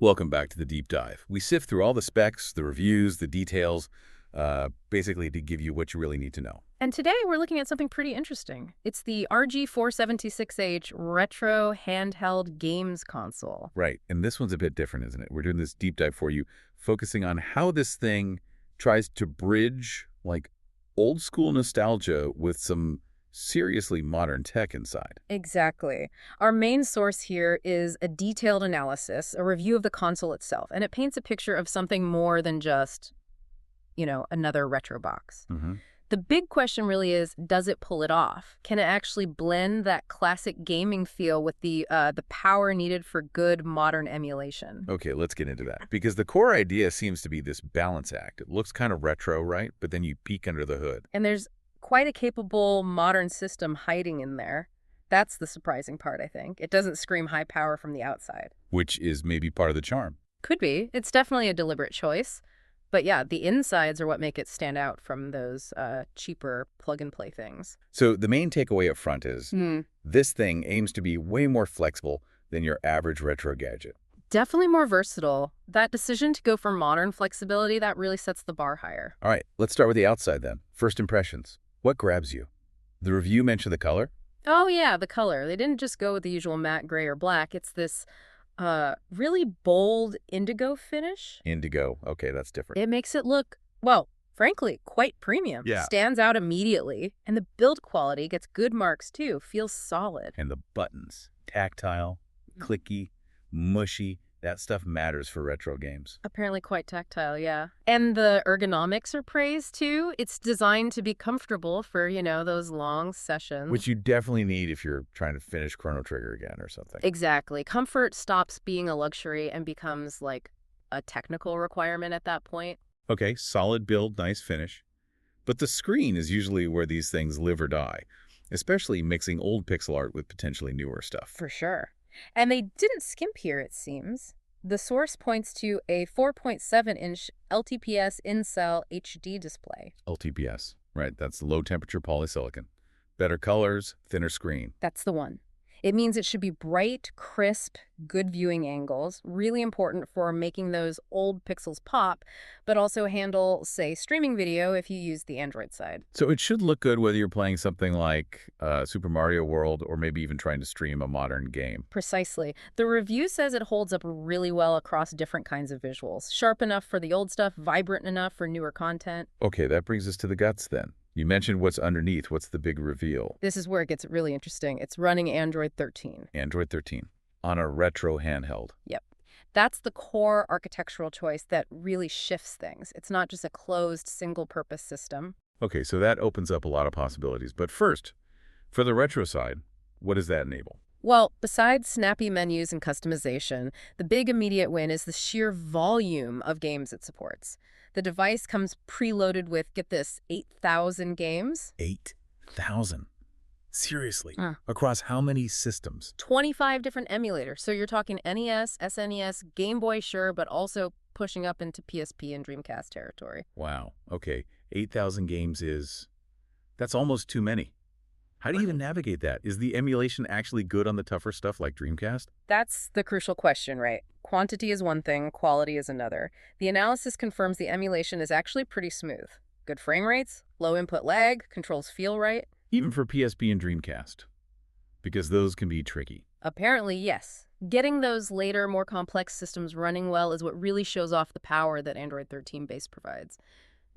Welcome back to the deep dive. We sift through all the specs, the reviews, the details, basically to give you what you really need to know. And today we're looking at something pretty interesting. It's the RG476H Retro Handheld Games Console. Right, and this one's a bit different, isn't it? We're doing this deep dive for you, focusing on how this thing tries to bridge, like, old school nostalgia with some seriously modern tech inside. Exactly. Our main source here is a detailed analysis, a review of the console itself, and it paints a picture of something more than just, another retro box. The big question really is, does it pull it off? Can it actually blend that classic gaming feel with the power needed for good modern emulation? Okay, let's get into that. Because the core idea seems to be this balance act. It looks kind of retro, right? But then you peek under the hood. And there's quite a capable modern system hiding in there. That's the surprising part, I think. It doesn't scream high power from the outside. Which is maybe part of the charm. Could be. It's definitely a deliberate choice. But yeah, the insides are what make it stand out from those cheaper plug-and-play things. So the main takeaway up front is this thing aims to be way more flexible than your average retro gadget. Definitely more versatile. That decision to go for modern flexibility, that really sets the bar higher. All right, let's start with the outside then. First impressions. What grabs you? The review mentioned the color? Oh yeah, the color. They didn't just go with the usual matte gray or black. It's this really bold indigo finish. Indigo. Okay, that's different. It makes it look, well, frankly, quite premium. Yeah. Stands out immediately. And the build quality gets good marks too. Feels solid. And the buttons. Tactile, clicky, mushy. That stuff matters for retro games. Apparently quite tactile, yeah. And the ergonomics are praised too. It's designed to be comfortable for, those long sessions. Which you definitely need if you're trying to finish Chrono Trigger again or something. Exactly. Comfort stops being a luxury and becomes like a technical requirement at that point. Okay, solid build, nice finish. But the screen is usually where these things live or die, especially mixing old pixel art with potentially newer stuff. For sure. And they didn't skimp here, it seems. The source points to a 4.7-inch LTPS In-Cell HD display. LTPS, right, that's low-temperature polysilicon. Better colors, thinner screen. That's the one. It means it should be bright, crisp, good viewing angles, really important for making those old pixels pop, but also handle, say, streaming video if you use the Android side. So it should look good whether you're playing something like Super Mario World or maybe even trying to stream a modern game. Precisely. The review says it holds up really well across different kinds of visuals. Sharp enough for the old stuff, vibrant enough for newer content. Okay, that brings us to the guts then. You mentioned what's underneath. What's the big reveal? This is where it gets really interesting. It's running Android 13. Android 13 on a retro handheld. Yep. That's the core architectural choice that really shifts things. It's not just a closed, single-purpose system. Okay, so that opens up a lot of possibilities. But first, for the retro side, what does that enable? Well, besides snappy menus and customization, the big immediate win is the sheer volume of games it supports. The device comes preloaded with, get this, 8,000 games. 8,000? Seriously? Across how many systems? 25 different emulators. So you're talking NES, SNES, Game Boy, sure, but also pushing up into PSP and Dreamcast territory. Wow. Okay. 8,000 games that's almost too many. How do you even navigate that? Is the emulation actually good on the tougher stuff like Dreamcast? That's the crucial question, right? Quantity is one thing, quality is another. The analysis confirms the emulation is actually pretty smooth. Good frame rates, low input lag, controls feel right. Even for PSP and Dreamcast? Because those can be tricky. Apparently, yes. Getting those later, more complex systems running well is what really shows off the power that Android 13 base provides.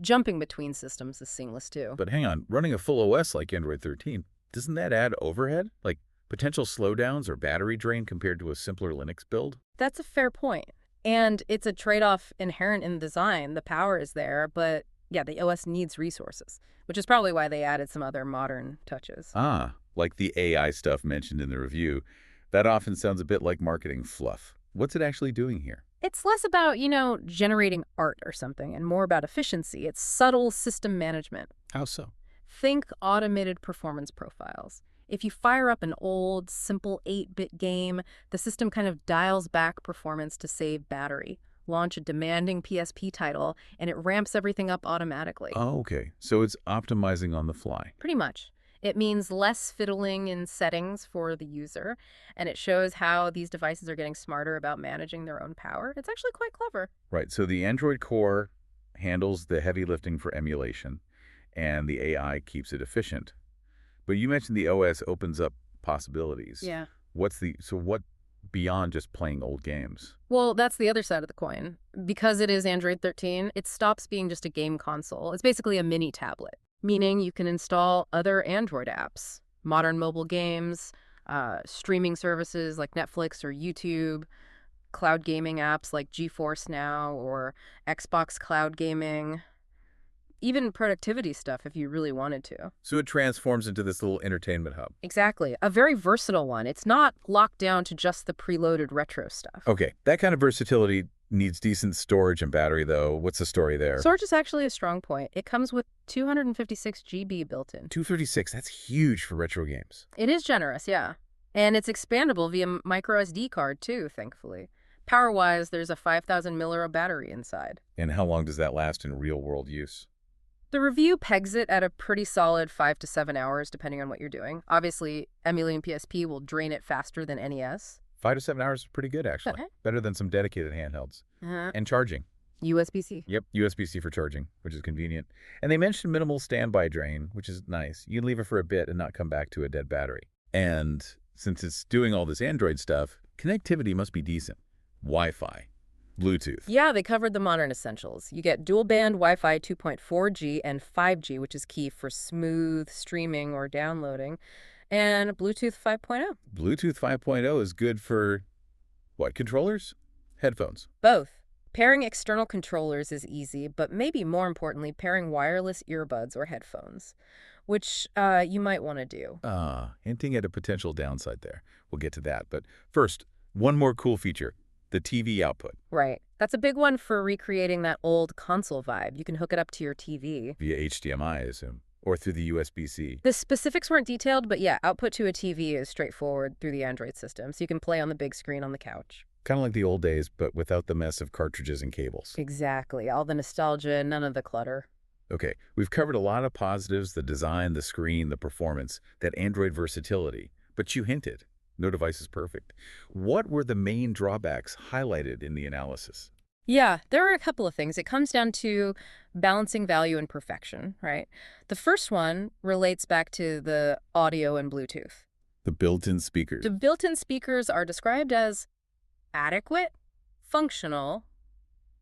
Jumping between systems is seamless too. But hang on, running a full OS like Android 13, doesn't that add overhead? Like potential slowdowns or battery drain compared to a simpler Linux build? That's a fair point. And it's a trade-off inherent in the design. The power is there, but yeah, the OS needs resources, which is probably why they added some other modern touches. Ah, like the AI stuff mentioned in the review. That often sounds a bit like marketing fluff. What's it actually doing here? It's less about, generating art or something and more about efficiency. It's subtle system management. How so? Think automated performance profiles. If you fire up an old, simple 8-bit game, the system kind of dials back performance to save battery. Launch a demanding PSP title, and it ramps everything up automatically. Oh, okay. So it's optimizing on the fly. Pretty much. It means less fiddling in settings for the user, and it shows how these devices are getting smarter about managing their own power. It's actually quite clever. Right, so the Android core handles the heavy lifting for emulation, and the AI keeps it efficient. But you mentioned the OS opens up possibilities. Yeah. What beyond just playing old games? Well, that's the other side of the coin. Because it is Android 13, it stops being just a game console. It's basically a mini tablet, meaning you can install other Android apps, modern mobile games, streaming services like Netflix or YouTube, cloud gaming apps like GeForce Now or Xbox Cloud Gaming, even productivity stuff if you really wanted to. So it transforms into this little entertainment hub. Exactly. A very versatile one. It's not locked down to just the preloaded retro stuff. Okay, that kind of versatility needs decent storage and battery, though. What's the story there? Storage is actually a strong point. It comes with 256 GB built in. 256, that's huge for retro games. It is generous, yeah. And it's expandable via micro SD card, too, thankfully. Power-wise, there's a 5,000 mAh battery inside. And how long does that last in real-world use? The review pegs it at a pretty solid 5 to 7 hours, depending on what you're doing. Obviously, emulating PSP will drain it faster than NES. 5 to 7 hours is pretty good, actually. Okay. Better than some dedicated handhelds. And charging. USB-C. Yep, USB-C for charging, which is convenient. And they mentioned minimal standby drain, which is nice. You can leave it for a bit and not come back to a dead battery. And since it's doing all this Android stuff, connectivity must be decent. Wi-Fi, Bluetooth. Yeah, they covered the modern essentials. You get dual-band Wi-Fi 2.4G and 5G, which is key for smooth streaming or downloading, and Bluetooth 5.0. Bluetooth 5.0 is good for, what, controllers? Headphones. Both. Pairing external controllers is easy, but maybe more importantly, pairing wireless earbuds or headphones, which you might want to do. Hinting at a potential downside there. We'll get to that. But first, one more cool feature. The TV output. Right. That's a big one for recreating that old console vibe. You can hook it up to your TV. Via HDMI, I assume. Or through the USB-C. The specifics weren't detailed, but yeah, output to a TV is straightforward through the Android system, so you can play on the big screen on the couch. Kind of like the old days, but without the mess of cartridges and cables. Exactly. All the nostalgia, none of the clutter. Okay, we've covered a lot of positives, the design, the screen, the performance, that Android versatility. But you hinted. No device is perfect. What were the main drawbacks highlighted in the analysis? Yeah, there are a couple of things. It comes down to balancing value and perfection, right? The first one relates back to the audio and Bluetooth. The built-in speakers. The built-in speakers are described as adequate, functional,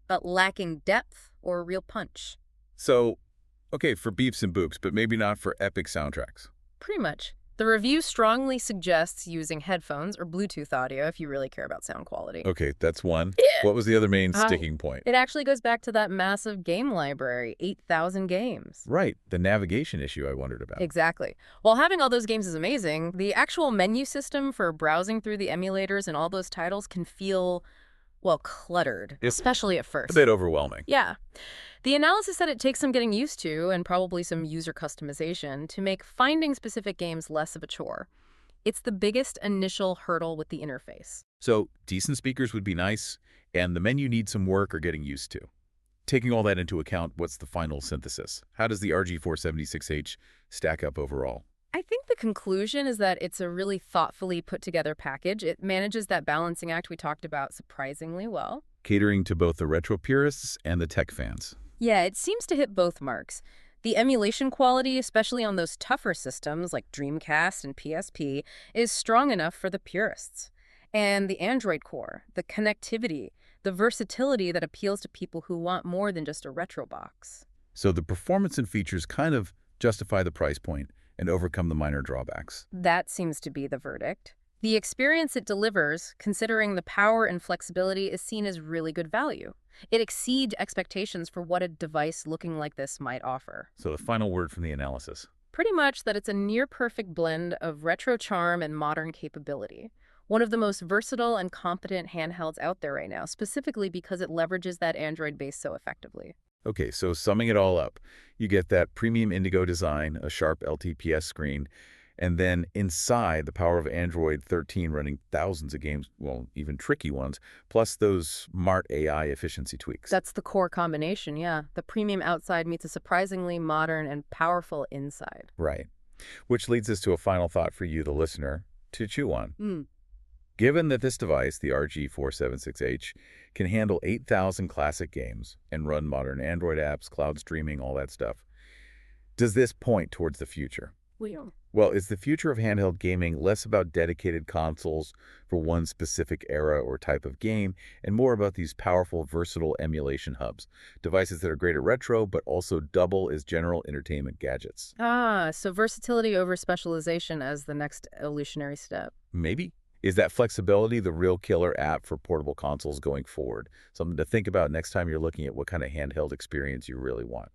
but lacking depth or real punch. So, okay, for beeps and boops, but maybe not for epic soundtracks. Pretty much. The review strongly suggests using headphones or Bluetooth audio if you really care about sound quality. Okay, that's one. What was the other main sticking point? It actually goes back to that massive game library, 8,000 games. Right, the navigation issue I wondered about. Exactly. While having all those games is amazing, the actual menu system for browsing through the emulators and all those titles can feel, well, cluttered, especially at first. A bit overwhelming. Yeah. The analysis said it takes some getting used to and probably some user customization to make finding specific games less of a chore. It's the biggest initial hurdle with the interface. So decent speakers would be nice, and the menu needs some work or getting used to. Taking all that into account, what's the final synthesis? How does the RG476H stack up overall? I think the conclusion is that it's a really thoughtfully put together package. It manages that balancing act we talked about surprisingly well. Catering to both the retro purists and the tech fans. Yeah, it seems to hit both marks. The emulation quality, especially on those tougher systems like Dreamcast and PSP, is strong enough for the purists. And the Android core, the connectivity, the versatility that appeals to people who want more than just a retro box. So the performance and features kind of justify the price point and overcome the minor drawbacks. That seems to be the verdict. The experience it delivers, considering the power and flexibility, is seen as really good value. It exceeds expectations for what a device looking like this might offer. So the final word from the analysis. Pretty much that it's a near-perfect blend of retro charm and modern capability. One of the most versatile and competent handhelds out there right now, specifically because it leverages that Android base so effectively. Okay, so summing it all up, you get that premium Indigo design, a sharp LTPS screen, and then inside the power of Android 13 running thousands of games, well, even tricky ones, plus those smart AI efficiency tweaks. That's the core combination, yeah. The premium outside meets a surprisingly modern and powerful inside. Right. Which leads us to a final thought for you, the listener, to chew on. Mm. Given that this device, the RG476H, can handle 8,000 classic games and run modern Android apps, cloud streaming, all that stuff, does this point towards the future? Well, is the future of handheld gaming less about dedicated consoles for one specific era or type of game, and more about these powerful, versatile emulation hubs, devices that are great at retro but also double as general entertainment gadgets? So versatility over specialization as the next evolutionary step. Maybe. Is that flexibility the real killer app for portable consoles going forward? Something to think about next time you're looking at what kind of handheld experience you really want.